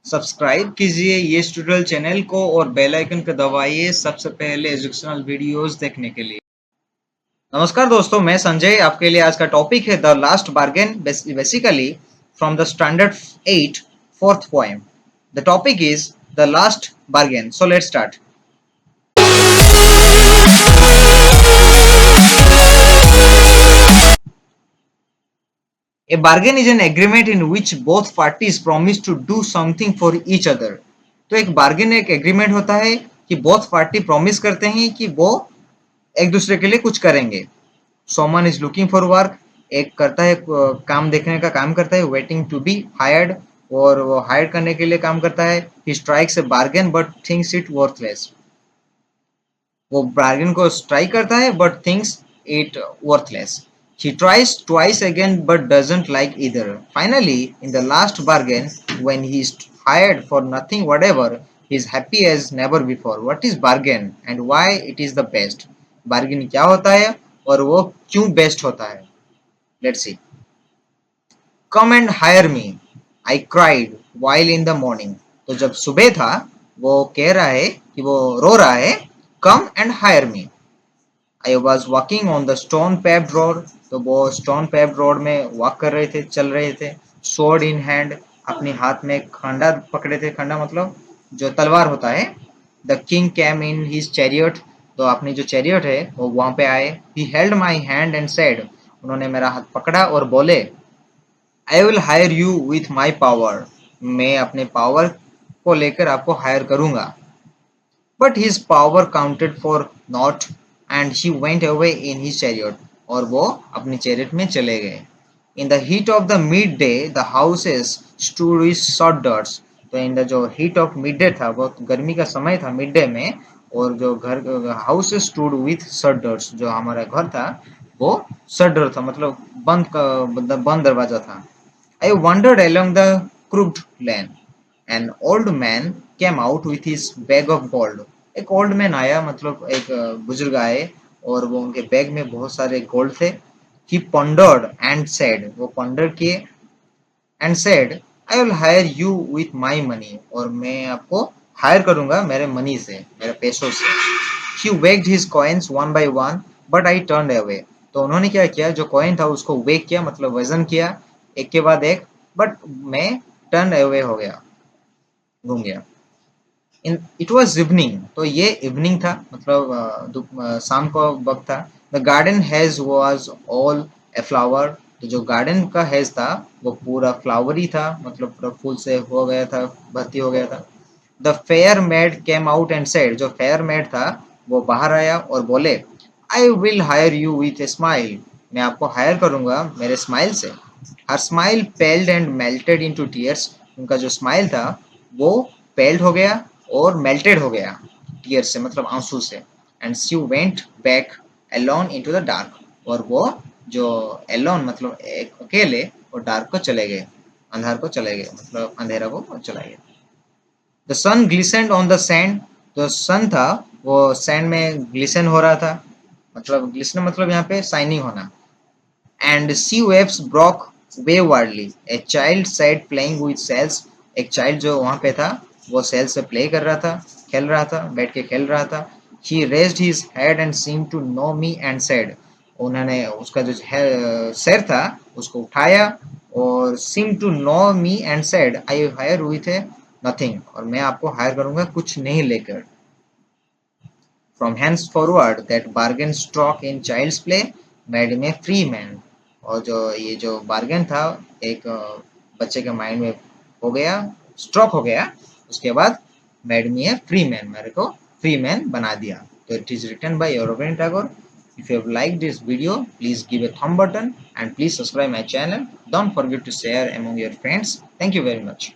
Subscribe कीजिए ये tutorial channel को और बेल आइकन को दबाइए सबसे पहले एजुकेशनल वीडियोस देखने के लिए। नमस्कार दोस्तों, मैं संजय। आपके लिए आज का टॉपिक है the last bargain, basically from the standard 8 fourth poem. The topic is the last bargain. So let's start. A bargain is an agreement in which both parties promise to do something for each other. तो एक bargain एक agreement होता है कि both party promise करते हैं कि वो एक दूसरे के लिए कुछ करेंगे। Soman is looking for work, एक करता है काम देखने का काम करता है, वेटिंग टू बी हायर्ड, और वो हायर करने के लिए काम करता है। He strikes a bargain but thinks it worthless, वो बार्गेन को स्ट्राइक करता है but thinks it worthless. He tries twice again but doesn't like either. Finally, in the last bargain, when he is hired for nothing whatever, he is happy as never before. What is bargain and why it is the best? Bargain क्या होता है और वो क्यों best होता है? Let's see. Come and hire me. I cried while in the morning. तो जब सुबह था वो कह रहा है कि वो रो रहा है, Come and hire me. I was walking on the stone paved road. तो वो स्टोन पेव्ड रोड में वॉक कर रहे थे, चल रहे थे। sword in hand, अपने हाथ में खंडा पकड़े थे। खंडा मतलब जो तलवार होता है। The king came in his chariot, तो अपनी जो चैरियट है वो वहां पे आए। He held my hand and said, उन्होंने मेरा हाथ पकड़ा और बोले, I will hire you with my power, मैं अपने पावर को लेकर आपको हायर करूंगा। But his power counted for naught and he went away in his chariot, और वो अपनी चैरियट में चले गए। In the heat of the midday, the houses stood with sawdust. तो इन द जो हीट ऑफ मिड था, वो गर्मी का समय था मिड डे में, और जो घर हाउस स्टूड विथ सडर्स, जो हमारा घर था वो सडर था, मतलब बंद दरवाजा था। I wandered along the crooked lane. An old man came out with his bag of gold. एक ओल्ड मैन आया, मतलब एक बुजुर्ग आए, और वो उनके बैग में बहुत सारे गोल्ड थे। He pondered and said, वो पॉन्डर किए, and said, I will hire you with my money, और मैं आपको हायर करूंगा मेरे मनी से, मेरे पैसों से। He weighed his coins one by one, but I turned away. तो उन्होंने क्या किया, जो कॉइन था उसको वेग किया, मतलब वजन किया एक के बाद एक, बट मैं टर्न अवे हो गया, घूम गया। इट वॉज इवनिंग, तो ये इवनिंग था, मतलब शाम को वक्त था। The garden hedge was all a flower, तो जो गार्डन का हेज था वो पूरा फ्लावरी था, मतलब पूरा फूल से हो गया था, भर्ती हो गया था। The fair made came out and said, जो फेयर मेड था वो बाहर आया और बोले, I will hire you with a smile, मैं आपको हायर करूंगा मेरे स्माइल से। Her smile पेल्ड and melted into tears, उनका जो स्माइल था वो पेल्ड हो गया और मेल्टेड हो गया टीयर से, मतलब आंसू से। And she went back alone into the dark, और वो जो एलोन मतलब एक अकेले, और डार्क को चले गए, अंधार को चले गए, मतलब अंधेरा को चला गया। The sun glistened on the sand, तो सन था वो सैंड में ग्लिसन हो रहा था, मतलब ग्लिसन मतलब यहाँ पे शाइनिंग होना। And sea waves broke waywardly, a child sat playing with shells, एक चाइल्ड जो वहां पे था वो सेल से प्ले कर रहा था, खेल रहा था, बैठ के खेल रहा था। He raised his head and seemed to know me and said, उन्होंने उसका जो सर था उसको उठाया और seemed to know me and said, I hire with a nothing, और मैं आपको हायर करूंगा कुछ नहीं लेकर। From henceforward that bargain struck in child's play made me a free man, और जो ये जो बार्गेन था एक बच्चे के माइंड में हो गया, स्ट्रोक हो गया, उसके बाद made me a free man, मेरे को फ्री मैन बना दिया। तो it is written by Rabindranath Tagore. If you have liked this video, please give a thumb button and please subscribe my channel. Don't forget to share among your friends. Thank you very much.